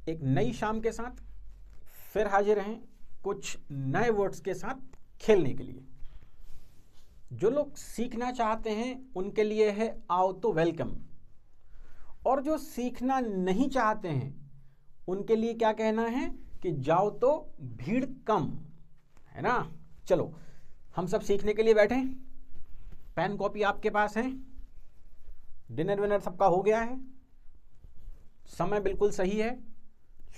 एक नई शाम के साथ फिर हाजिर हैं कुछ नए वर्ड्स के साथ खेलने के लिए। जो लोग सीखना चाहते हैं उनके लिए है आओ तो वेलकम, और जो सीखना नहीं चाहते हैं उनके लिए क्या कहना है कि जाओ तो भीड़ कम, है ना। चलो हम सब सीखने के लिए बैठे हैं। पेन कॉपी आपके पास है, डिनर विनर सबका हो गया है, समय बिल्कुल सही है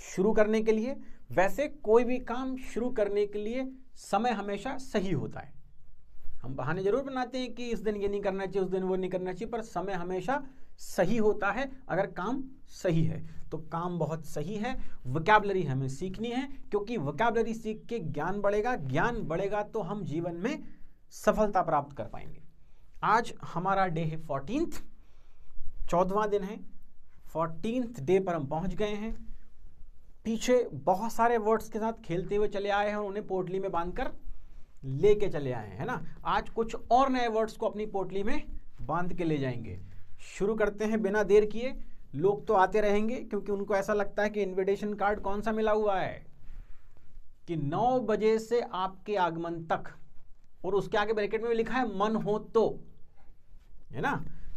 शुरू करने के लिए। वैसे कोई भी काम शुरू करने के लिए समय हमेशा सही होता है। हम बहाने जरूर बनाते हैं कि इस दिन ये नहीं करना चाहिए, उस दिन वो नहीं करना चाहिए, पर समय हमेशा सही होता है अगर काम सही है। तो काम बहुत सही है। वोकैबुलरी हमें सीखनी है, क्योंकि वोकैबुलरी सीख के ज्ञान बढ़ेगा, ज्ञान बढ़ेगा तो हम जीवन में सफलता प्राप्त कर पाएंगे। आज हमारा डे है 14th, 14वां दिन है। 14th डे पर हम पहुंच गए हैं। पीछे बहुत सारे वर्ड्स के साथ खेलते हुए चले आए हैं और उन्हें पोटली में बांधकर लेके चले आए हैं, है ना। आज कुछ और नए वर्ड्स को अपनी पोटली में बांध के ले जाएंगे। शुरू करते हैं बिना देर किए। लोग तो आते रहेंगे क्योंकि उनको ऐसा लगता है कि इनविटेशन कार्ड कौन सा मिला हुआ है कि 9 बजे से आपके आगमन तक, और उसके आगे ब्रैकेट में भी लिखा है मन हो तो, है ना,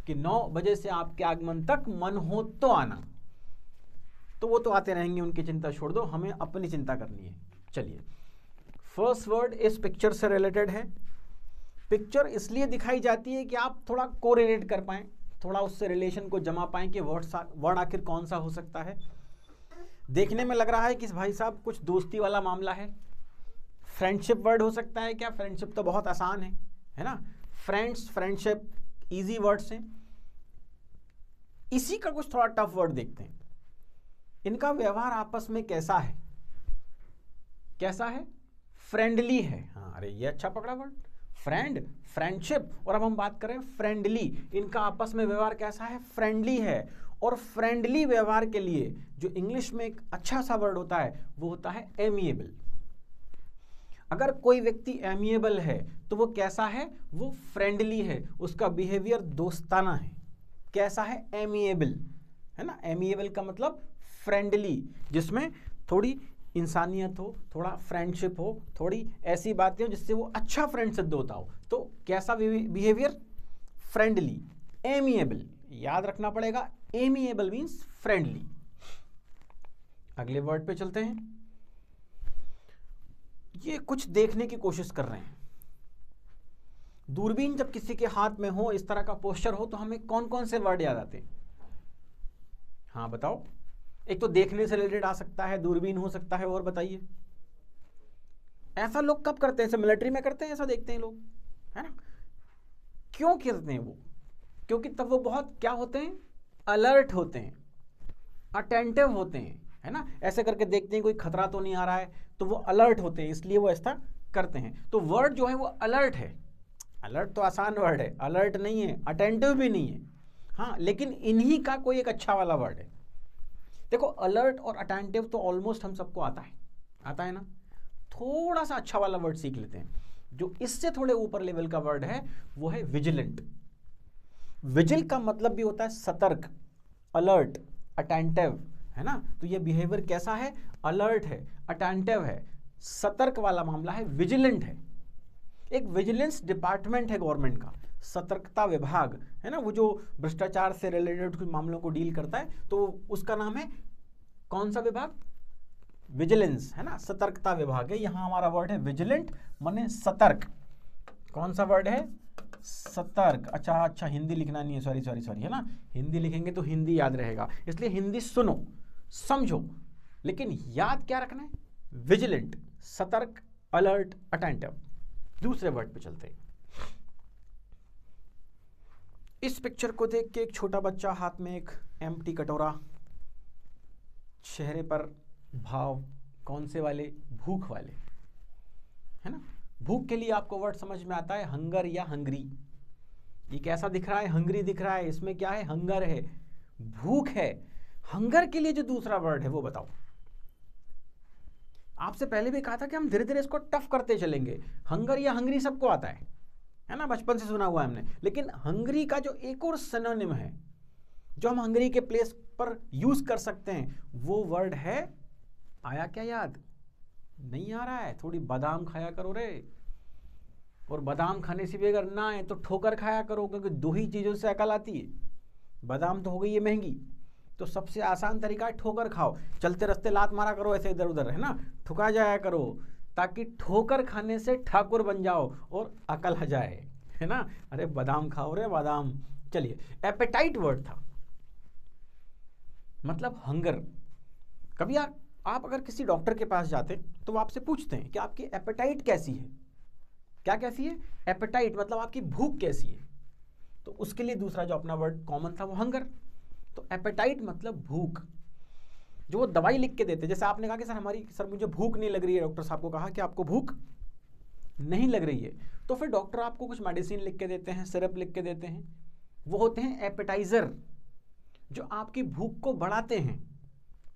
कि 9 बजे से आपके आगमन तक मन हो तो आना। तो वो तो आते रहेंगे, उनकी चिंता छोड़ दो, हमें अपनी चिंता करनी है। चलिए, फर्स्ट वर्ड इस पिक्चर से रिलेटेड है। पिक्चर इसलिए दिखाई जाती है कि आप थोड़ा कोरिलेट कर पाएं, थोड़ा उससे रिलेशन को जमा पाएं कि वर्ड आखिर कौन सा हो सकता है। देखने में लग रहा है कि भाई साहब कुछ दोस्ती वाला मामला है। फ्रेंडशिप वर्ड हो सकता है क्या? फ्रेंडशिप तो बहुत आसान है ना। फ्रेंड्स, फ्रेंडशिप इजी वर्ड्स हैं। इसी का कुछ थोड़ा टफ वर्ड देखते हैं। इनका व्यवहार आपस में कैसा है? कैसा है? फ्रेंडली है। हाँ, अरे ये अच्छा पकड़ा वर्ड, फ्रेंड, फ्रेंडशिप, और अब हम बात करें फ्रेंडली। इनका आपस में व्यवहार कैसा है? फ्रेंडली है। और फ्रेंडली व्यवहार के लिए जो इंग्लिश में एक अच्छा सा वर्ड होता है वो होता है एमिएबल। अगर कोई व्यक्ति एमिएबल है तो वो कैसा है? वो फ्रेंडली है, उसका बिहेवियर दोस्ताना है। कैसा है? एमिएबल, है ना। एमिएबल का मतलब फ्रेंडली, जिसमें थोड़ी इंसानियत हो, थोड़ा फ्रेंडशिप हो, थोड़ी ऐसी बातें हो जिससे वो अच्छा फ्रेंड सिद्ध होता हो। तो कैसा बिहेवियर? Friendly, amiable. याद रखना पड़ेगा, एमिएबल मीन्स फ्रेंडली। अगले वर्ड पे चलते हैं। ये कुछ देखने की कोशिश कर रहे हैं। दूरबीन जब किसी के हाथ में हो, इस तरह का पोस्चर हो, तो हमें कौन कौन से वर्ड याद आते हैं? हाँ बताओ। एक तो देखने से रिलेटेड आ सकता है, दूरबीन हो सकता है, और बताइए। ऐसा लोग कब करते हैं? ऐसे मिलिट्री में करते हैं, ऐसा देखते हैं लोग, है ना। क्यों करते हैं वो? क्योंकि तब वो बहुत क्या होते हैं? अलर्ट होते हैं, अटेंटिव होते हैं, है ना। ऐसे करके देखते हैं कोई खतरा तो नहीं आ रहा है, तो वो अलर्ट होते हैं, इसलिए वो ऐसा करते हैं। तो वर्ड जो है वो अलर्ट है। अलर्ट तो आसान वर्ड है, अलर्ट नहीं है, अटेंटिव भी नहीं है। हाँ, लेकिन इन्हीं का कोई एक अच्छा वाला वर्ड है। देखो, अलर्ट और अटेंटिव तो ऑलमोस्ट हम सबको आता है ना। थोड़ा सा अच्छा वाला वर्ड सीख लेते हैं। जो इससे थोड़े ऊपर लेवल का वर्ड है वो है विजिलेंट। विजिल का मतलब भी होता है सतर्क, अलर्ट, अटेंटिव, है ना। तो ये बिहेवियर कैसा है? अलर्ट है, अटेंटिव है, सतर्क वाला मामला है, विजिलेंट है। एक विजिलेंस डिपार्टमेंट है गवर्नमेंट का, सतर्कता विभाग, है ना, वो जो भ्रष्टाचार से रिलेटेड कुछ मामलों को डील करता है, तो उसका नाम है कौन सा विभाग? विजिलेंस, है ना, सतर्कता विभाग है। यहां हमारा वर्ड है विजिलेंट, माने सतर्क। कौन सा वर्ड है? सतर्क। अच्छा, हिंदी लिखना नहीं है, सॉरी, है ना। हिंदी लिखेंगे तो हिंदी याद रहेगा, इसलिए हिंदी सुनो, समझो, लेकिन याद क्या रखना है? विजिलेंट, सतर्क, अलर्ट, अटेंटिव। दूसरे वर्ड पे चलते हैं। इस पिक्चर को देख के एक छोटा बच्चा, हाथ में एक एम्प्टी कटोरा, चेहरे पर भाव कौन से वाले? भूख वाले, है ना। भूख के लिए आपको वर्ड समझ में आता है, हंगर या हंग्री। ये कैसा दिख रहा है? हंग्री दिख रहा है। इसमें क्या है? हंगर है, भूख है। हंगर के लिए जो दूसरा वर्ड है वो बताओ। आपसे पहले भी कहा था कि हम धीरे धीरे इसको टफ करते चलेंगे। हंगर या हंग्री सबको आता है ना, बचपन से सुना हुआ है हमने। लेकिन हंग्री का जो एक और सिनोनिम है जो हम हंगरी के प्लेस पर यूज कर सकते हैं, वो वर्ड है, आया क्या याद? नहीं आ रहा है? थोड़ी बादाम खाया करो रे, और बादाम खाने से भी अगर ना आए तो ठोकर खाया करो, क्योंकि दो ही चीजों से अकल आती है। बादाम तो हो गई है महंगी, तो सबसे आसान तरीका है ठोकर खाओ। चलते रास्ते लात मारा करो ऐसे इधर उधर, है ना, ठुका जाया करो, ताकि ठोकर खाने से ठाकुर बन जाओ और अकल आ जाए, है ना। अरे बादाम खाओ रे बादाम। चलिए, एपेटाइट वर्ड था, मतलब हंगर। कभी आप अगर किसी डॉक्टर के पास जाते तो वो आपसे पूछते हैं कि आपकी एपेटाइट कैसी है। क्या कैसी है? एपेटाइट मतलब आपकी भूख कैसी है। तो उसके लिए दूसरा जो अपना वर्ड कॉमन था वो हंगर। तो एपेटाइट मतलब भूख। जो वो दवाई लिख के देते, जैसे आपने कहा कि सर मुझे भूख नहीं लग रही है, डॉक्टर साहब को कहा कि आपको भूख नहीं लग रही है, तो फिर डॉक्टर आपको कुछ मेडिसिन लिख के देते हैं, सिरप लिख के देते हैं, वो होते हैं एपेटाइजर, जो आपकी भूख को बढ़ाते हैं,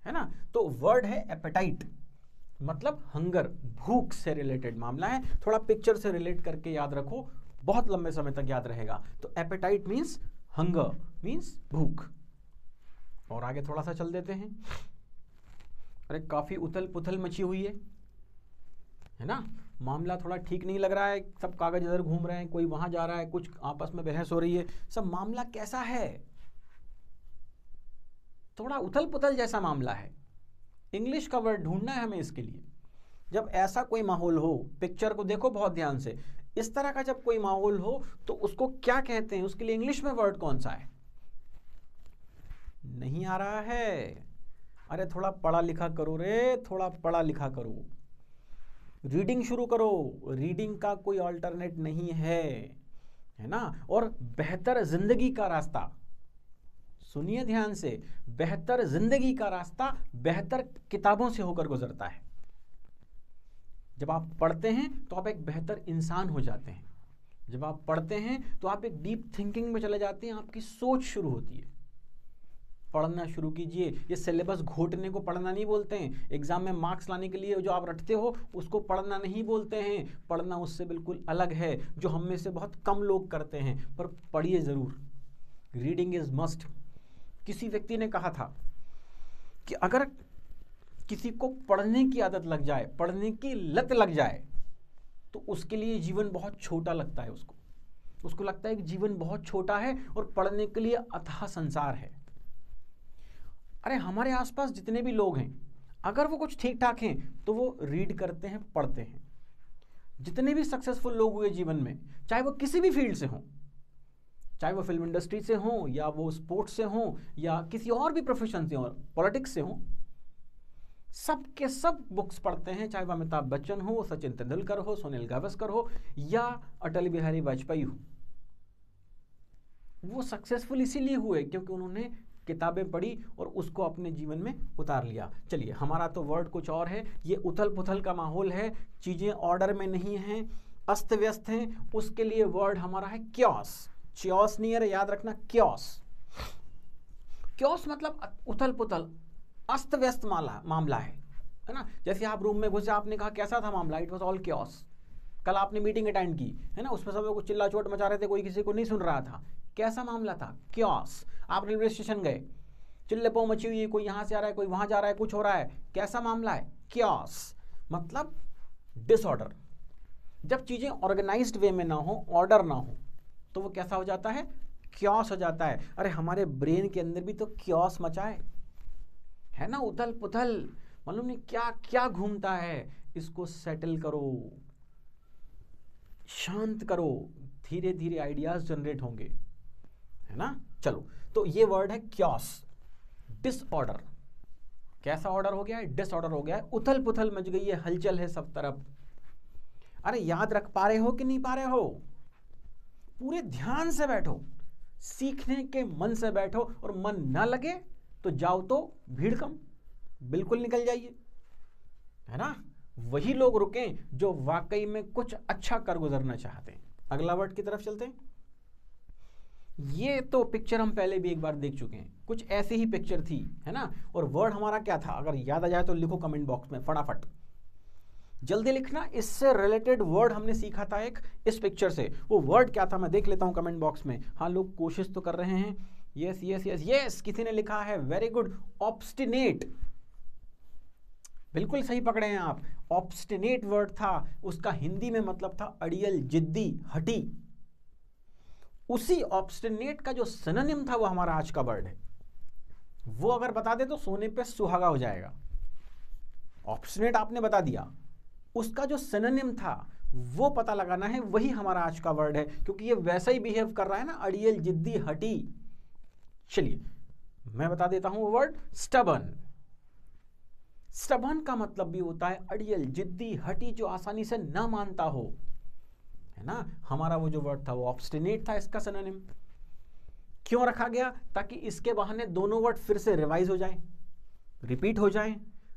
है ना। तो वर्ड है एपेटाइट, मतलब हंगर, भूख से रिलेटेड मामला है। थोड़ा पिक्चर से रिलेट करके याद रखो, बहुत लंबे समय तक याद रहेगा। तो एपेटाइट मीन्स हंगर, मीन्स भूख। और आगे थोड़ा सा चल देते हैं। अरे काफी उथल पुथल मची हुई है ना, मामला थोड़ा ठीक नहीं लग रहा है, सब कागज इधर घूम रहे हैं, कोई वहां जा रहा है, कुछ आपस में बहस हो रही है, सब मामला कैसा है? थोड़ा उथल पुथल जैसा मामला है। इंग्लिश का वर्ड ढूंढना है हमें इसके लिए। जब ऐसा कोई माहौल हो, पिक्चर को देखो बहुत ध्यान से, इस तरह का जब कोई माहौल हो तो उसको क्या कहते हैं, उसके लिए इंग्लिश में वर्ड कौन सा है? नहीं आ रहा है? अरे थोड़ा पढ़ा लिखा करो रे, थोड़ा पढ़ा लिखा करो, रीडिंग शुरू करो। रीडिंग का कोई अल्टरनेट नहीं है ना। और बेहतर जिंदगी का रास्ता, सुनिए ध्यान से, बेहतर जिंदगी का रास्ता बेहतर किताबों से होकर गुजरता है। जब आप पढ़ते हैं तो आप एक बेहतर इंसान हो जाते हैं। जब आप पढ़ते हैं तो आप एक डीप थिंकिंग में चले जाते हैं, आपकी सोच शुरू होती है। पढ़ना शुरू कीजिए। ये सिलेबस घोटने को पढ़ना नहीं बोलते हैं, एग्जाम में मार्क्स लाने के लिए जो आप रटते हो उसको पढ़ना नहीं बोलते हैं। पढ़ना उससे बिल्कुल अलग है, जो हम में से बहुत कम लोग करते हैं, पर पढ़िए जरूर। Reading is must. किसी व्यक्ति ने कहा था कि अगर किसी को पढ़ने की आदत लग जाए, पढ़ने की लत लग जाए, तो उसके लिए जीवन बहुत छोटा लगता है। उसको लगता है कि जीवन बहुत छोटा है और पढ़ने के लिए अथाह संसार है। अरे हमारे आसपास जितने भी लोग हैं, अगर वो कुछ ठीक ठाक हैं तो वो रीड करते हैं, पढ़ते हैं। जितने भी सक्सेसफुल लोग हुए जीवन में, चाहे वो किसी भी फील्ड से हों, चाहे वो फिल्म इंडस्ट्री से हों, या वो स्पोर्ट्स से हों, या किसी और भी प्रोफेशन से हों, पॉलिटिक्स से हों, सब के सब बुक्स पढ़ते हैं। चाहे वो अमिताभ बच्चन हो, सचिन तेंदुलकर हो, सुनील गावस्कर हो, या अटल बिहारी वाजपेयी हो। वो सक्सेसफुल इसीलिए हुए क्योंकि उन्होंने किताबें पढ़ी और उसको अपने जीवन में उतार लिया। चलिए, हमारा तो वर्ड कुछ और है। ये उथल पुथल का माहौल है, चीजें ऑर्डर में नहीं हैं, अस्त व्यस्त हैं। उसके लिए वर्ड हमारा है क्योस। च्योस नहीं है, याद रखना, क्योस। क्योस मतलब उथल पुथल, अस्त व्यस्त मामला है ना। जैसे आप रूम में घुसे, आपने कहा कैसा था मामला, इट वॉज ऑल क्योस। कल आपने मीटिंग अटेंड की है ना, उसमें सब लोग चिल्ला चोट मचा रहे थे, कोई किसी को नहीं सुन रहा था। कैसा मामला था? क्योस। आप रेलवे स्टेशन गए, चिल्ले पो मची हुई है, कोई यहाँ से आ रहा है, कोई वहां जा रहा है, कुछ हो रहा है, कैसा मामला है? क्योस। मतलब डिसऑर्डर। जब चीजें ऑर्गेनाइज्ड वे में ना हो, ऑर्डर ना हो, तो वो कैसा हो जाता है? क्योस हो जाता है। अरे हमारे ब्रेन के अंदर भी तो क्योस मचा है ना, उथल पुथल, मालूम नहीं क्या क्या घूमता है। इसको सेटल करो, शांत करो, धीरे धीरे आइडियाज जनरेट होंगे, है ना। चलो, तो ये वर्ड है क्योस, डिसऑर्डर। कैसा ऑर्डर हो गया है? डिसऑर्डर हो गया है, उथल पुथल मच गई है, हलचल है सब तरफ। अरे याद रख पा रहे हो कि नहीं पा रहे हो? पूरे ध्यान से बैठो, सीखने के मन से बैठो, और मन ना लगे तो जाओ तो भीड़ कम, बिल्कुल निकल जाइए, है ना। वही लोग रुकें जो वाकई में कुछ अच्छा कर गुजरना चाहते हैं। अगला वर्ड की तरफ चलते हैं। ये तो पिक्चर हम पहले भी एक बार देख चुके हैं, कुछ ऐसी ही पिक्चर थी, है ना। और वर्ड हमारा क्या था? अगर याद आ जाए तो लिखो कमेंट बॉक्स में फटाफट, जल्दी लिखना। इससे रिलेटेड वर्ड हमने सीखा था एक, इस पिक्चर से। वो वर्ड क्या था मैं देख लेता हूं कमेंट बॉक्स में। हाँ, लोग कोशिश तो कर रहे हैं, यस यस यस यस, किसी ने लिखा है, वेरी गुड, ऑब्स्टिनेट, बिल्कुल सही पकड़े हैं आप। ऑब्स्टिनेट वर्ड था, उसका हिंदी में मतलब था अड़ियल, जिद्दी, हठी। उसी ऑब्स्टिनेट का जो सिनोनिम था वो हमारा आज का वर्ड है। वो अगर बता दे तो सोने पे सुहागा हो जाएगा। ऑब्स्टिनेट आपने बता दिया, उसका जो सिनोनिम था वो पता लगाना है, वही हमारा आज का वर्ड है, क्योंकि ये वैसा ही बिहेव कर रहा है ना, अड़ियल, जिद्दी, हठी। चलिए मैं बता देता हूं वो वर्ड, स्टबर्न। स्टबर्न का मतलब भी होता है अड़ियल, जिद्दी, हठी, जो आसानी से ना मानता हो, है ना। हमारा वो जो वर्ड था वो ऑब्स्टिनेट था, इसका सिनोनिम। क्यों रखा गया? ताकि इसके बहाने दोनों वर्ड फिर से रिवाइज हो जाएं, रिपीट हो जाएं।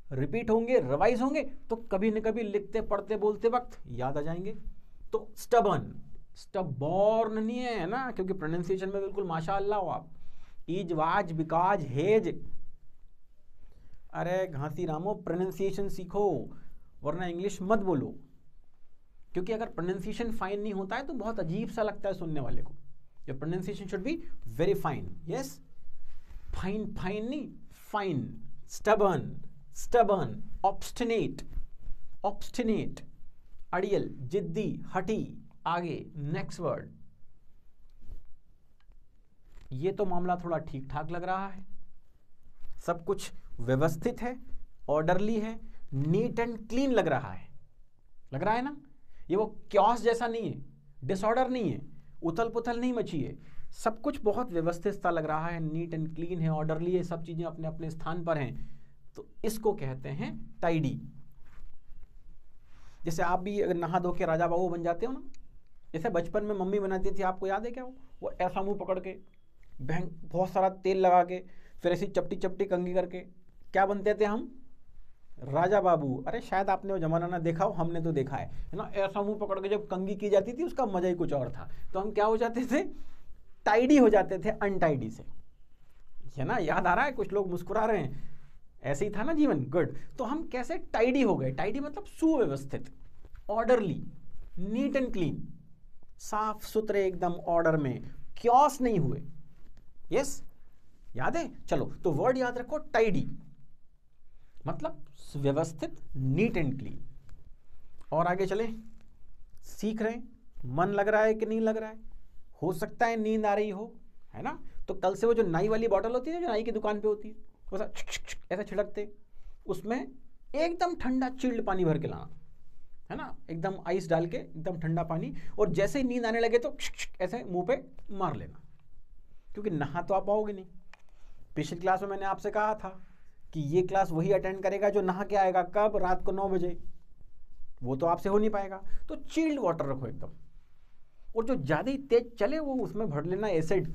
रिपीट होंगे, रिवाइज होंगे, तो कभी न कभी लिखते, पढ़ते, बोलते वक्त याद आ जाएंगे। तो स्टबर्न, स्टबॉर्न नहीं है ना, क्योंकि प्रोनाउंसिएशन में बिल्कुल माशाअल्लाह हो आप। Is, was, because, has. अरे घासी रामो, प्रोनाउंसिएशन सीखो, वरना इंग्लिश मत बोलो, क्योंकि अगर प्रोनाउंसिएशन फाइन नहीं होता है तो बहुत अजीब सा लगता है सुनने वाले को। Your pronunciation should be very fine. Yes, fine, fine नहीं, fine. Stubborn, stubborn, obstinate, obstinate, अड़ियल, जिद्दी, हठी। आगे नेक्स्ट वर्ड। ये तो मामला थोड़ा ठीक ठाक लग रहा है, सब कुछ व्यवस्थित है, ऑर्डरली है, नीट एंड क्लीन लग रहा है ना। ये वो क्योस जैसा नहीं है, डिसऑर्डर नहीं है, उथल पुथल नहीं मची है, सब कुछ बहुत व्यवस्थित सा लग रहा है, नीट एंड क्लीन है, ऑर्डरली है, सब चीजें अपने अपने स्थान पर हैं। तो इसको कहते हैं टाइडी। जैसे आप भी अगर नहा धो के राजा बाबू बन जाते हो ना, जैसे बचपन में मम्मी बनाती थी, आपको याद है क्या? वो ऐसा मुंह पकड़ के, बहुत सारा तेल लगा के, फिर ऐसी चपटी चपटी कंघी करके, क्या बनते थे हम? राजा बाबू। अरे शायद आपने वो जमाना ना देखा हो, हमने तो देखा है ना। ऐसा मुंह पकड़ के जब कंघी की जाती थी, उसका मजा ही कुछ और था। तो हम क्या हो जाते थे? टाइडी हो जाते थे, अनटाइडी से, है ना। याद आ रहा है? कुछ लोग मुस्कुरा रहे हैं। ऐसे ही था ना जीवन। गुड। तो हम कैसे टाइडी हो गए? टाइडी मतलब सुव्यवस्थित, ऑर्डरली, नीट एंड क्लीन, साफ सुथरे, एकदम ऑर्डर में, क्योस नहीं हुए। यस, याद है? चलो तो वर्ड याद रखो, टाइडी मतलब व्यवस्थित, नीट एंड क्लीन। और आगे चले, सीख रहे हैं, मन लग रहा है कि नहीं लग रहा है? हो सकता है नींद आ रही हो, है ना। तो कल से वो जो नाई वाली बॉटल होती है, जो नाई की दुकान पे होती है, वैसा ऐसा छिड़कते, उसमें एकदम ठंडा चिल्ड पानी भर के लाना, है ना, एकदम आइस डाल के, एकदम ठंडा पानी, और जैसे ही नींद आने लगे तो ऐसे मुंह पे मार लेना, क्योंकि नहा तो आप पाओगे नहीं। पिछली क्लास में मैंने आपसे कहा था कि ये क्लास वही अटेंड करेगा जो नहा के आएगा। कब? रात को 9 बजे। वो तो आपसे हो नहीं पाएगा, तो चिल्ड वाटर रखो एकदम, और जो ज़्यादा ही तेज चले वो उसमें भर लेना एसिड,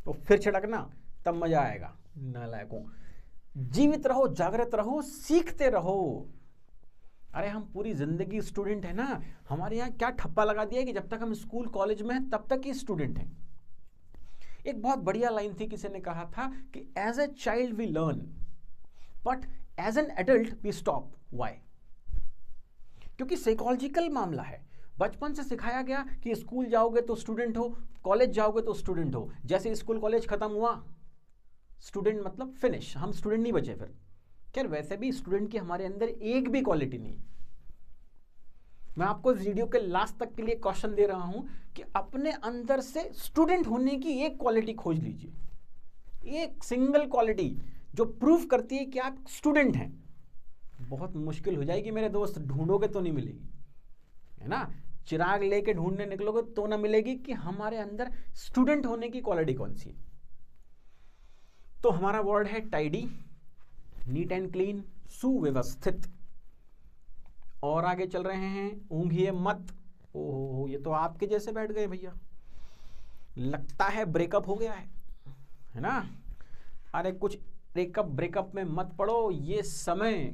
तो फिर छिड़कना, तब मजा आएगा। नालायकों, जीवित रहो, जागृत रहो, सीखते रहो। अरे हम पूरी जिंदगी स्टूडेंट है ना। हमारे यहाँ क्या ठप्पा लगा दिया है कि जब तक हम स्कूल कॉलेज में हैं तब तक ही स्टूडेंट हैं। एक बहुत बढ़िया लाइन थी, किसी ने कहा था कि as a child we learn, but as an adult we stop. Why? क्योंकि साइकोलॉजिकल मामला है। बचपन से सिखाया गया कि स्कूल जाओगे तो स्टूडेंट हो, कॉलेज जाओगे तो स्टूडेंट हो। जैसे स्कूल कॉलेज खत्म हुआ, स्टूडेंट मतलब फिनिश, हम स्टूडेंट नहीं बचे फिर। खैर वैसे भी स्टूडेंट की हमारे अंदर एक भी क्वालिटी नहीं। मैं आपको इस वीडियो के लास्ट तक के लिए क्वेश्चन दे रहा हूं कि अपने अंदर से स्टूडेंट होने की एक क्वालिटी खोज लीजिए, एक सिंगल क्वालिटी जो प्रूफ करती है कि आप स्टूडेंट हैं। बहुत मुश्किल हो जाएगी मेरे दोस्त, ढूंढोगे तो नहीं मिलेगी, है ना। चिराग लेके ढूंढने निकलोगे तो ना मिलेगी कि हमारे अंदर स्टूडेंट होने की क्वालिटी कौन सी है। तो हमारा वर्ड है टाइडी, नीट एंड क्लीन, सुव्यवस्थित। और आगे चल रहे हैं, ऊंघिए मत। ओहो, ये तो आपके जैसे बैठ गए भैया, लगता है ब्रेकअप हो गया है ना। अरे कुछ ब्रेकअप में मत पड़ो। ये समय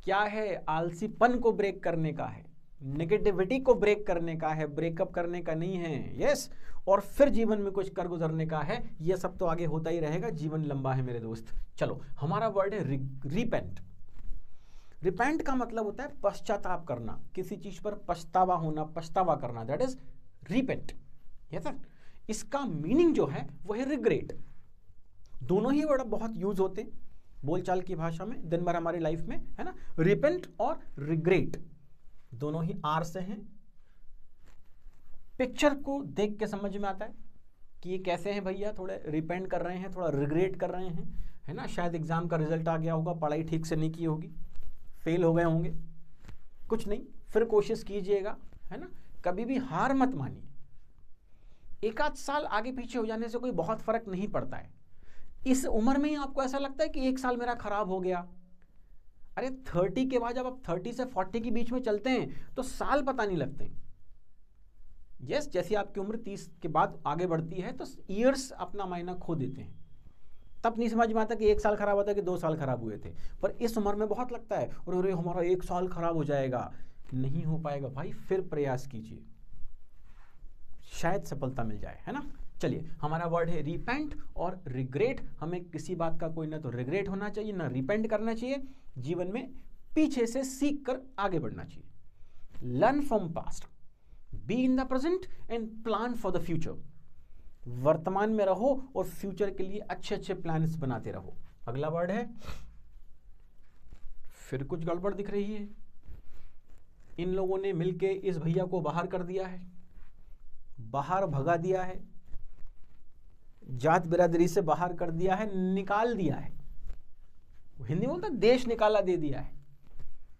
क्या है? आलसीपन को ब्रेक करने का है, नेगेटिविटी को ब्रेक करने का है, ब्रेकअप करने का नहीं है। यस, और फिर जीवन में कुछ कर गुजरने का है। ये सब तो आगे होता ही रहेगा, जीवन लंबा है मेरे दोस्त। चलो, हमारा वर्ड है रिपेंट। रिपेंट का मतलब होता है पश्चाताप करना, किसी चीज पर पछतावा होना, पछतावा करना, that is repent. Yes sir. इसका मीनिंग जो है वो है रिग्रेट। दोनों ही वर्ड बहुत यूज होते हैं बोलचाल की भाषा में, दिन भर हमारी लाइफ में, है ना। रिपेंट और रिग्रेट दोनों ही आर से हैं। पिक्चर को देख के समझ में आता है कि ये कैसे हैं भैया, थोड़े रिपेंट कर रहे हैं, थोड़ा रिग्रेट कर रहे हैं, है ना। शायद एग्जाम का रिजल्ट आ गया होगा, पढ़ाई ठीक से नहीं की होगी, फेल हो गए होंगे, कुछ नहीं, फिर कोशिश कीजिएगा, है ना। कभी भी हार मत मानिए। एक आध साल आगे पीछे हो जाने से कोई बहुत फर्क नहीं पड़ता है। इस उम्र में ही आपको ऐसा लगता है कि एक साल मेरा खराब हो गया। अरे 30 के बाद जब आप 30 से 40 के बीच में चलते हैं तो साल पता नहीं लगते। यस, जैसे आपकी उम्र 30 के बाद आगे बढ़ती है तो ईयर्स अपना मायना खो देते हैं। तब नहीं समझ में आता कि 1 साल खराब होता है कि 2 साल खराब हुए थे। पर इस उम्र में बहुत लगता है और अरे हमारा 1 साल खराब हो जाएगा। नहीं हो पाएगा भाई, फिर प्रयास कीजिए, शायद सफलता मिल जाए, है ना। चलिए, हमारा वर्ड है रिपेंट और रिग्रेट। हमें किसी बात का कोई ना तो रिग्रेट होना चाहिए ना रिपेंट करना चाहिए। जीवन में पीछे से सीख कर आगे बढ़ना चाहिए। Learn from past, be in the present and plan for the future. वर्तमान में रहो और फ्यूचर के लिए अच्छे अच्छे प्लान्स बनाते रहो। अगला वर्ड है, फिर कुछ गड़बड़ दिख रही है। इन लोगों ने मिलके इस भैया को बाहर कर दिया है, बाहर भगा दिया है, जात बिरादरी से बाहर कर दिया है, निकाल दिया है। हिंदी में बोलता है देश निकाला दे दिया है।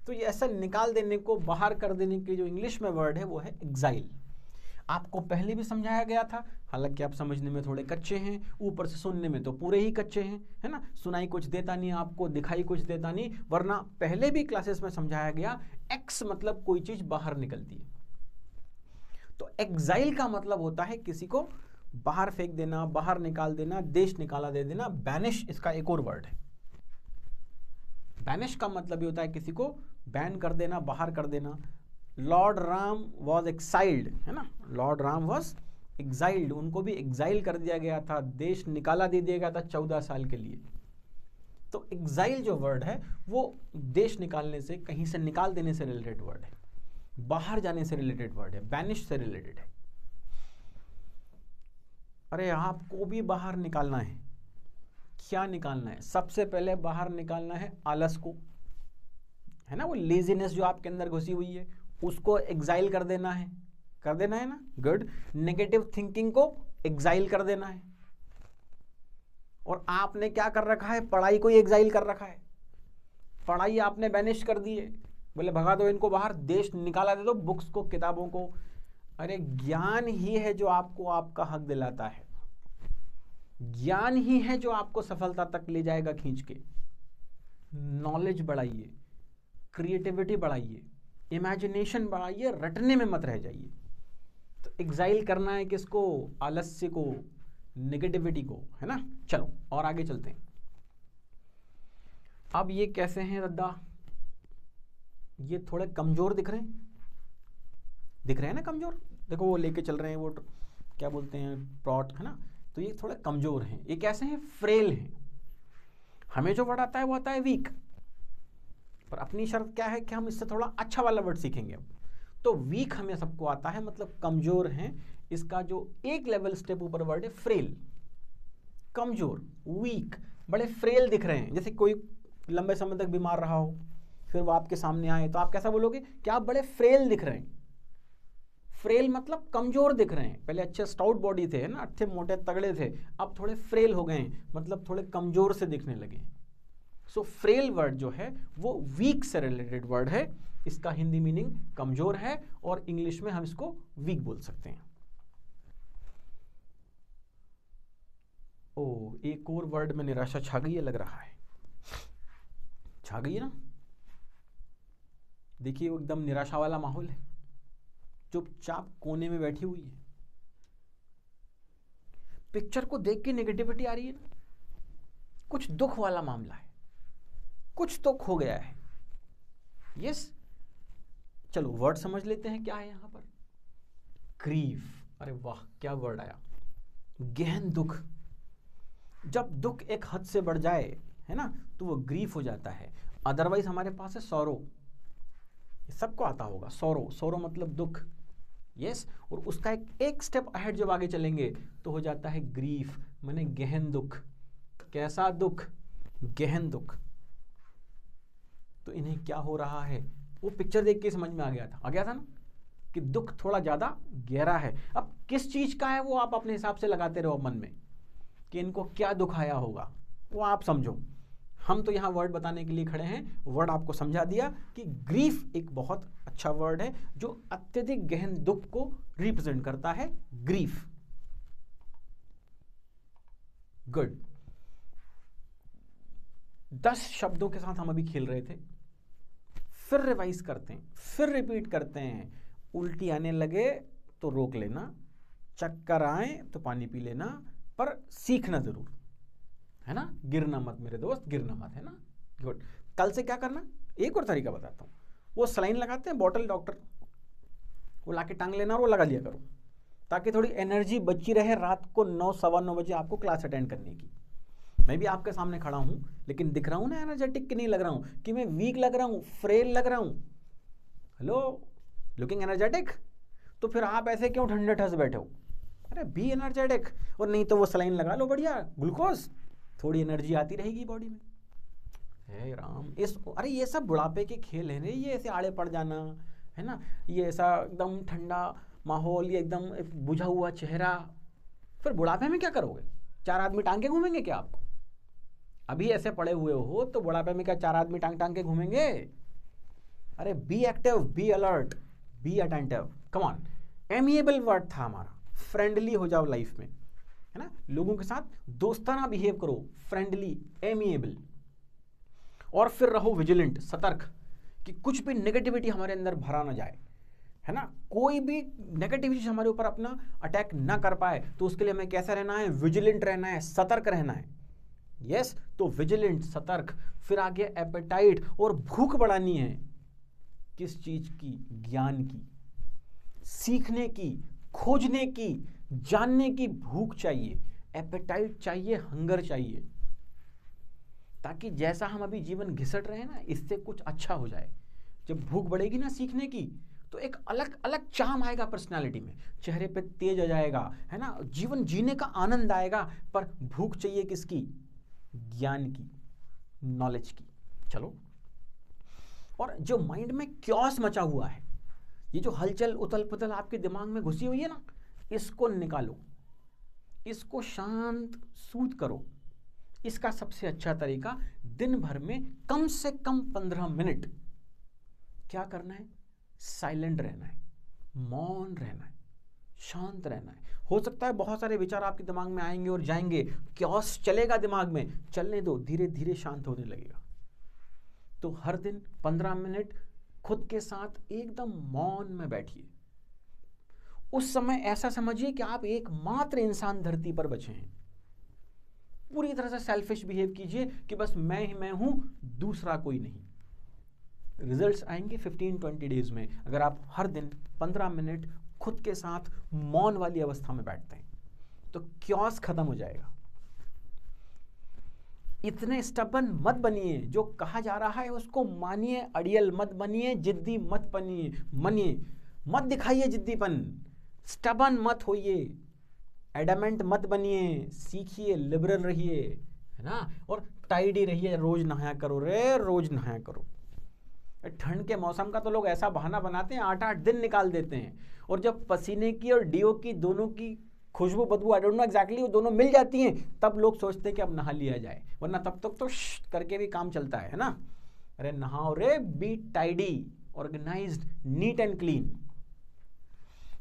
तो ये ऐसा निकाल देने को, बाहर कर देने के जो इंग्लिश में वर्ड है वो है एग्जाइल। आपको पहले भी समझाया गया था, हालांकि आप समझने में थोड़े कच्चे हैं, ऊपर से सुनने में तो पूरे ही कच्चे हैं, है ना। सुनाई कुछ देता नहीं आपको, दिखाई कुछ देता नहीं, वरना पहले भी क्लासेस में समझाया गया एक्स मतलब कोई चीज बाहर निकलती है। तो एग्जाइल का मतलब होता है किसी को बाहर फेंक देना, बाहर निकाल देना, देश निकाला दे देना। बैनिश इसका एक और वर्ड है। बैनिश का मतलब ये होता है किसी को बैन कर देना, बाहर कर देना। लॉर्ड राम वॉज एक्साइल्ड, है ना। लॉर्ड राम वॉज एक्साइल्ड, उनको भी एक्साइल कर दिया गया था, देश निकाला दे दिया गया था 14 साल के लिए। तो एक्साइल जो वर्ड है वो देश निकालने से, कहीं से निकाल देने से रिलेटेड वर्ड है, बाहर जाने से रिलेटेड वर्ड है, बैनिश से रिलेटेड है। अरे आपको भी बाहर निकालना है। क्या निकालना है? सबसे पहले बाहर निकालना है आलस को, है ना। वो लेजीनेस जो आपके अंदर घुसी हुई है उसको एग्जाइल कर देना है, कर देना है ना। गुड। नेगेटिव थिंकिंग को एग्जाइल कर देना है। और आपने क्या कर रखा है? पढ़ाई को ही एग्जाइल कर रखा है। पढ़ाई आपने बैनिश कर दी है, बोले भगा दो इनको बाहर, देश निकाला दे दो, बुक्स को, किताबों को। अरे ज्ञान ही है जो आपको आपका हक दिलाता है, ज्ञान ही है जो आपको सफलता तक ले जाएगा खींच के। नॉलेज बढ़ाइए, क्रिएटिविटी बढ़ाइए, इमेजिनेशन बढ़ाइए, रटने में मत रह जाइए। तो एग्जाइल करना है किसको? आलस्य को, नेगेटिविटी को, है ना। चलो और आगे चलते हैं। अब ये कैसे हैं रद्दा? ये थोड़े कमजोर दिख रहे हैं, दिख रहे हैं ना कमजोर। देखो वो लेके चल रहे हैं, वो क्या बोलते हैं, प्लॉट, है ना। तो ये थोड़े कमजोर हैं। ये कैसे हैं? फ्रेल हैं। हमें जो वर्ड आता है वो आता है वीक, पर अपनी शर्त क्या है कि हम इससे थोड़ा अच्छा वाला वर्ड सीखेंगे अब। तो वीक हमें सबको आता है, मतलब कमजोर हैं। इसका जो एक लेवल स्टेप ऊपर वर्ड है फ्रेल। कमजोर, वीक, बड़े फ्रेल दिख रहे हैं। जैसे कोई लंबे समय तक बीमार रहा हो, फिर वो आपके सामने आए तो आप कैसा बोलोगे कि आप बड़े फ्रेल दिख रहे हैं। फ्रेल मतलब कमजोर दिख रहे हैं। पहले अच्छे स्टाउट बॉडी थे, ना, अच्छे मोटे तगड़े थे, अब थोड़े फ्रेल हो गए, मतलब थोड़े कमजोर से दिखने लगे। सो फ्रेल वर्ड जो है वो वीक से रिलेटेड वर्ड है। इसका हिंदी मीनिंग कमजोर है और इंग्लिश में हम इसको वीक बोल सकते हैं। ओ, एक और वर्ड में निराशा छा गई है, लग रहा है छा गई है ना। देखिए वो एकदम निराशा वाला माहौल है, चुपचाप कोने में बैठी हुई है। पिक्चर को देख के नेगेटिविटी आ रही है ना, कुछ दुख वाला मामला है, कुछ तो खो गया है। यस, चलो वर्ड समझ लेते हैं क्या है यहां पर। ग्रीफ, अरे वाह क्या वर्ड आया, गहन दुख। जब दुख एक हद से बढ़ जाए, है ना, तो वो ग्रीफ हो जाता है। अदरवाइज हमारे पास है सौरो, सबको आता होगा। सौरो, सौरो मतलब दुख, यस, और उसका एक स्टेप अहेड जब आगे चलेंगे तो हो जाता है ग्रीफ, माने गहन दुख। कैसा दुख? गहन दुख। तो इन्हें क्या हो रहा है, वो पिक्चर देख के समझ में आ गया था ना कि दुख थोड़ा ज्यादा गहरा है। अब किस चीज का है वो आप अपने हिसाब से लगाते रहो मन में कि इनको क्या दुख आया होगा, वो आप समझो। हम तो यहाँ वर्ड बताने के लिए खड़े हैं, वर्ड आपको समझा दिया कि ग्रीफ एक बहुत अच्छा वर्ड है जो अत्यधिक गहन दुख को रिप्रेजेंट करता है, ग्रीफ। गुड। 10 शब्दों के साथ हम अभी खेल रहे थे, फिर रिवाइज करते हैं, फिर रिपीट करते हैं। उल्टी आने लगे तो रोक लेना, चक्कर आए तो पानी पी लेना, पर सीखना जरूर, है ना। गिरना मत मेरे दोस्त, गिरना मत, है ना। गुड। कल से क्या करना, एक और तरीका बताता हूँ। वो सलाइन लगाते हैं बॉटल डॉक्टर, वो लाके टांग लेना और वो लगा लिया करो, ताकि थोड़ी एनर्जी बची रहे रात को 9, सवा 9 बजे आपको क्लास अटेंड करने की। मैं भी आपके सामने खड़ा हूँ, लेकिन दिख रहा हूँ ना एनर्जेटिक कि नहीं लग रहा हूँ, कि मैं वीक लग रहा हूँ, फ्रेल लग रहा हूँ। Hello, looking energetic? तो फिर आप ऐसे क्यों ठंडे ठस बैठे हो? अरे बी एनर्जेटिक। और नहीं तो वो सलाइन लगा लो बढ़िया, ग्लूकोज, थोड़ी एनर्जी आती रहेगी बॉडी में। हे राम, अरे ये सब बुढ़ापे के खेल हैं, ये ऐसे आड़े पड़ जाना, है ना, ये ऐसा एकदम ठंडा माहौल, ये एकदम बुझा हुआ चेहरा, फिर बुढ़ापे में क्या करोगे? 4 आदमी टांग के घूमेंगे क्या आपको? अभी ऐसे पड़े हुए हो तो बुढ़ापे में क्या 4 आदमी टांग टांग के घूमेंगे? अरे be active, be alert, be attentive, come on. Amiable word था हमारा, फ्रेंडली हो जाओ लाइफ में, है ना, लोगों के साथ दोस्ताना बिहेव करो, फ्रेंडली, एमिएबल। और फिर रहो विजिलेंट, सतर्क, कि कुछ भी नेगेटिविटी हमारे अंदर भरा ना जाए, है ना। कोई भी नेगेटिविटी हमारे ऊपर अपना अटैक ना कर पाए, तो उसके लिए हमें कैसा रहना है? विजिलेंट रहना है, सतर्क रहना है। यस, तो विजिलेंट, सतर्क। फिर आगे एपेटाइट, और भूख बढ़ानी है। किस चीज की? ज्ञान की, सीखने की, खोजने की, जानने की भूख चाहिए, एपेटाइट चाहिए, हंगर चाहिए, ताकि जैसा हम अभी जीवन घिसट रहे हैं ना, इससे कुछ अच्छा हो जाए। जब भूख बढ़ेगी ना सीखने की, तो एक अलग अलग चार्म आएगा पर्सनालिटी में, चेहरे पे तेज आ जाएगा, है ना, जीवन जीने का आनंद आएगा। पर भूख चाहिए किसकी? ज्ञान की, नॉलेज की। चलो, और जो माइंड में क्योस मचा हुआ है, ये जो हलचल उथल पुथल आपके दिमाग में घुसी हुई है ना, इसको निकालो, इसको शांत सूद करो। इसका सबसे अच्छा तरीका, दिन भर में कम से कम 15 मिनट क्या करना है? साइलेंट रहना है, मौन रहना है, शांत रहना है। हो सकता है बहुत सारे विचार आपके दिमाग में आएंगे और जाएंगे, क्योस चलेगा दिमाग में, चलने दो, धीरे धीरे शांत होने लगेगा। तो हर दिन 15 मिनट खुद के साथ एकदम मौन में बैठिए। उस समय ऐसा समझिए कि आप एकमात्र इंसान धरती पर बचे हैं। पूरी तरह से सेल्फिश बिहेव कीजिए कि बस मैं ही मैं हूं, दूसरा कोई नहीं। रिजल्ट्स आएंगे 15-20 डेज में, अगर आप हर दिन 15 मिनट खुद के साथ मौन वाली अवस्था में बैठते हैं, तो क्योस खत्म हो जाएगा। इतने स्टबन मत बनिए, जो कहा जा रहा है उसको मानिए, अड़ियल मत बनिए, जिद्दी मत बनिए, मत दिखाइए जिद्दीपन, स्टबन मत होइए, एडमेंट मत बनिए, सीखिए, लिबरल रहिए, है ना, और टाइडी रहिए, रोज नहाया करो रे, रोज नहाया करो। ठंड के मौसम का तो लोग ऐसा बहाना बनाते हैं, 8-8 दिन निकाल देते हैं, और जब पसीने की और डीओ की दोनों की खुशबू बदबू, आई डोंट नो एग्जैक्टली, वो दोनों मिल जाती हैं, तब लोग सोचते हैं कि अब नहा लिया जाए, वरना तब तक तो करके भी काम चलता है ना। अरे नहाओ रे, be tidy, organised, neat and clean,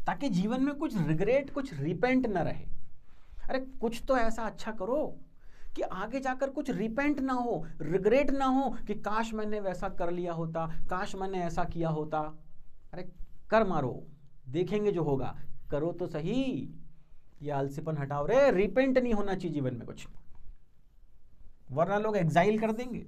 ताकि जीवन में कुछ रिग्रेट, कुछ रिपेंट न रहे। अरे कुछ तो ऐसा अच्छा करो कि आगे जाकर कुछ रिपेंट ना हो, रिग्रेट ना हो कि काश मैंने वैसा कर लिया होता, काश मैंने ऐसा किया होता। अरे कर मारो, देखेंगे जो होगा, करो तो सही। ये आलसीपन हटाओ रे, रिपेंट नहीं होना चाहिए जीवन में कुछ, वरना लोग एग्जाइल कर देंगे।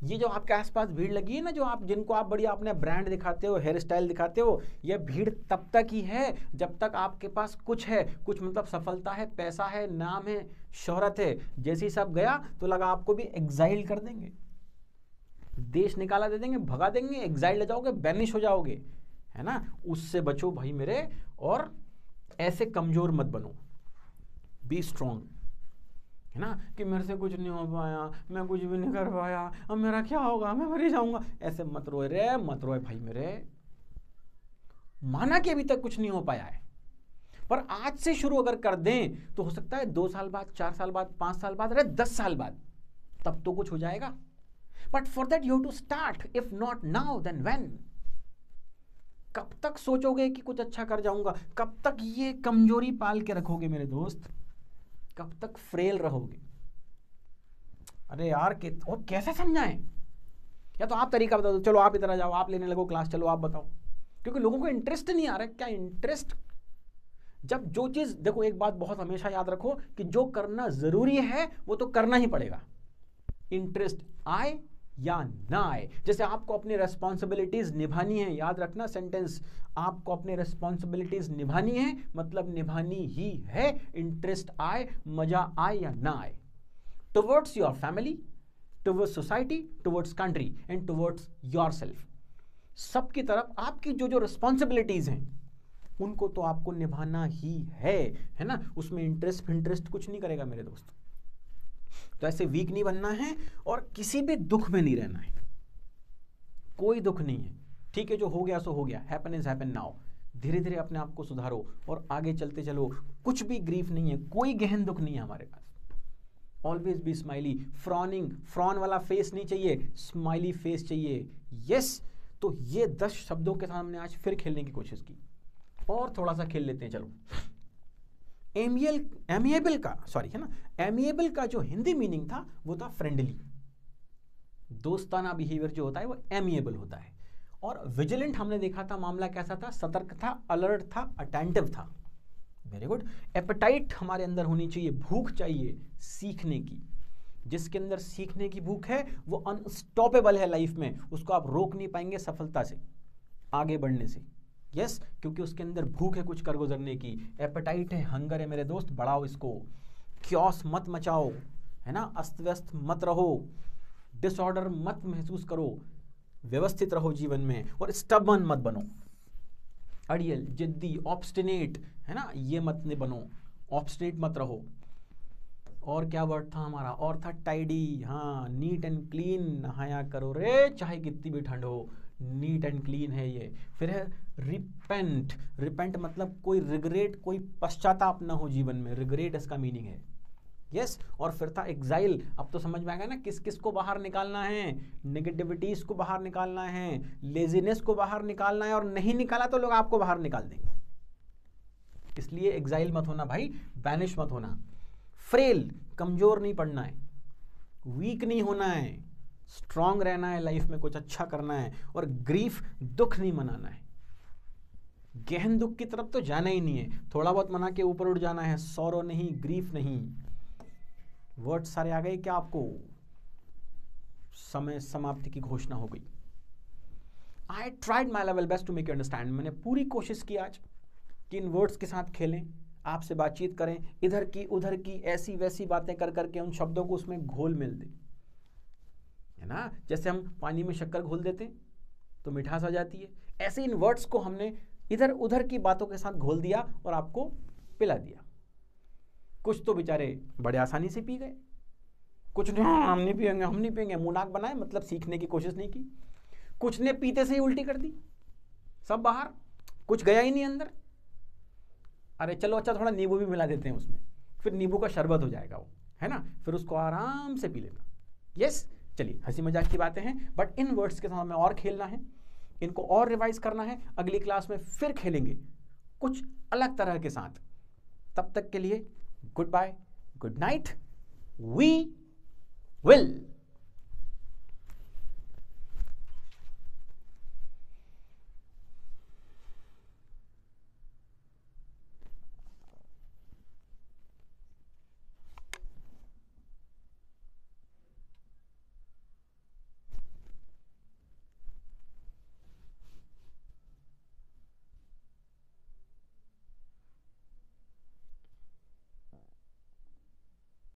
ये जो आपके आसपास भीड़ लगी है ना, जो आप जिनको आप बढ़िया अपने ब्रांड दिखाते हो, हेयर स्टाइल दिखाते हो, ये भीड़ तब तक ही है जब तक आपके पास कुछ है, कुछ मतलब सफलता है, पैसा है, नाम है, शोहरत है। जैसे ही सब गया तो लगा आपको भी एग्जाइल कर देंगे, देश निकाला दे देंगे, भगा देंगे, एग्जाइल हो जाओगे, बैनिश हो जाओगे, है ना, उससे बचो भाई मेरे, और ऐसे कमजोर मत बनो, बी स्ट्रॉन्ग, है ना, कि मेरे से कुछ नहीं हो पाया, मैं कुछ भी नहीं कर पाया, अब मेरा क्या होगा, मैं मर ही जाऊंगा, ऐसे मत रोए रे, मत रोए भाई मेरे। माना कि अभी तक कुछ नहीं हो पाया है, पर आज से शुरू अगर कर दें तो हो सकता है 2 साल बाद, 4 साल बाद, 5 साल बाद, अरे 10 साल बाद तब तो कुछ हो जाएगा। But for that you have to start, if not now then when. कब तक सोचोगे कि कुछ अच्छा कर जाऊंगा, कब तक ये कमजोरी पाल के रखोगे मेरे दोस्त, कब तक फ्रेल रहोगे। अरे यार और कैसे समझाएं, या तो आप तरीका बता दो, चलो आप इधर आ जाओ, आप लेने लगो क्लास, चलो आप बताओ, क्योंकि लोगों को इंटरेस्ट नहीं आ रहा है। क्या इंटरेस्ट, जब जो चीज, देखो एक बात बहुत हमेशा याद रखो कि जो करना जरूरी है वो तो करना ही पड़ेगा, इंटरेस्ट आए या ना आए। जैसे आपको अपनी रेस्पॉन्सिबिलिटीज निभानी है, याद रखना सेंटेंस, आपको अपनी रेस्पॉन्सिबिलिटीज निभानी है, मतलब निभानी ही है, इंटरेस्ट आए, मजा आए या ना आए, towards your family, towards society, towards country and towards yourself. सबकी तरफ आपकी जो जो रिस्पॉन्सिबिलिटीज हैं उनको तो आपको निभाना ही है ना, उसमें इंटरेस्ट कुछ नहीं करेगा मेरे दोस्त। तो ऐसे वीक नहीं बनना है और किसी भी दुख में नहीं रहना है, कोई दुख नहीं है, ठीक है, जो हो गया सो हो गया, हैपन इज हैपन नाउ। धीरे धीरे अपने आप को सुधारो और आगे चलते चलो, कुछ भी ग्रीफ नहीं है, कोई गहन दुख नहीं है हमारे पास। ऑलवेज बी स्माइली, फ्रॉनिंग, फ्रॉन वाला फेस नहीं चाहिए, स्माइली फेस चाहिए। यस, तो ये 10 शब्दों के साथ हमने आज फिर खेलने की कोशिश की, और थोड़ा सा खेल लेते हैं चलो। एमिएबल का, सॉरी, है ना, एमिएबल का जो हिंदी मीनिंग था वो था फ्रेंडली, दोस्ताना बिहेवियर जो होता है वो एमिएबल होता है। और विजिलेंट हमने देखा था, मामला कैसा था, सतर्क था, अलर्ट था, अटेंटिव था। Very good. एपेटाइट हमारे अंदर होनी चाहिए, भूख चाहिए सीखने की, जिसके अंदर सीखने की भूख है वो अनस्टॉपेबल है लाइफ में, उसको आप रोक नहीं पाएंगे सफलता से आगे बढ़ने से। यस, क्योंकि उसके अंदर भूख है कुछ कर गुजरने की, एपेटाइट है, हंगर है मेरे दोस्त, बढ़ाओ इसको, क्योस मत मचाओ, है ना, अस्त व्यस्त मत रहो, डिसऑर्डर मत महसूस करो, व्यवस्थित रहो जीवन में, और स्टबर्न मत बनो, अड़ियल, जिद्दी, ऑब्स्टिनेट, है ना, ये मत नहीं बनो, ऑब्स्टिनेट मत रहो। और क्या वर्ड था हमारा, और था टाइडी, हाँ, नीट एंड क्लीन, नहाया करो रे चाहे कितनी भी ठंड हो, नीट एंड क्लीन है ये। फिर है रिपेंट, रिपेंट मतलब कोई रिग्रेट, कोई पश्चाताप ना हो जीवन में, रिग्रेट इसका मीनिंग है। यस, और फिर था एग्जाइल, अब तो समझ में आएगा ना किस किस को बाहर निकालना है, नेगेटिविटीज को बाहर निकालना है, लेजीनेस को बाहर निकालना है, और नहीं निकाला तो लोग आपको बाहर निकाल देंगे, इसलिए एग्जाइल मत होना भाई, बैनिश मत होना। फ्रेल, कमजोर नहीं पड़ना है, वीक नहीं होना है, स्ट्रांग रहना है, लाइफ में कुछ अच्छा करना है, और ग्रीफ, दुख नहीं मनाना है, गहन दुख की तरफ तो जाना ही नहीं है, थोड़ा बहुत मना के ऊपर उठ जाना है, सौरो नहीं, ग्रीफ नहीं। वर्ड सारे आ गए क्या आपको? समय समाप्ति की घोषणा हो गई। I tried my level best to make you understand, मैंने पूरी कोशिश की आज कि इन वर्ड्स के साथ खेलें, आपसे बातचीत करें, इधर की उधर की ऐसी वैसी बातें कर करके उन शब्दों को उसमें घोल मिल दें, है ना, जैसे हम पानी में शक्कर घोल देते हैं तो मिठास आ जाती है, ऐसे इन वर्ड्स को हमने इधर उधर की बातों के साथ घोल दिया और आपको पिला दिया। कुछ तो बेचारे बड़े आसानी से पी गए, कुछ ने हम नहीं पिएंगे, हम नहीं पिएंगे, मुनाक बनाए, मतलब सीखने की कोशिश नहीं की, कुछ ने पीते से ही उल्टी कर दी, सब बाहर, कुछ गया ही नहीं अंदर। अरे चलो अच्छा, थोड़ा नींबू भी मिला देते हैं उसमें, फिर नींबू का शरबत हो जाएगा वो, है ना, फिर उसको आराम से पी लेना। यस, चलिए, हंसी मजाक की बातें हैं, बट इन वर्ड्स के साथ हमें और खेलना है, इनको और रिवाइज करना है, अगली क्लास में फिर खेलेंगे कुछ अलग तरह के साथ। तब तक के लिए good bye, good night, we will.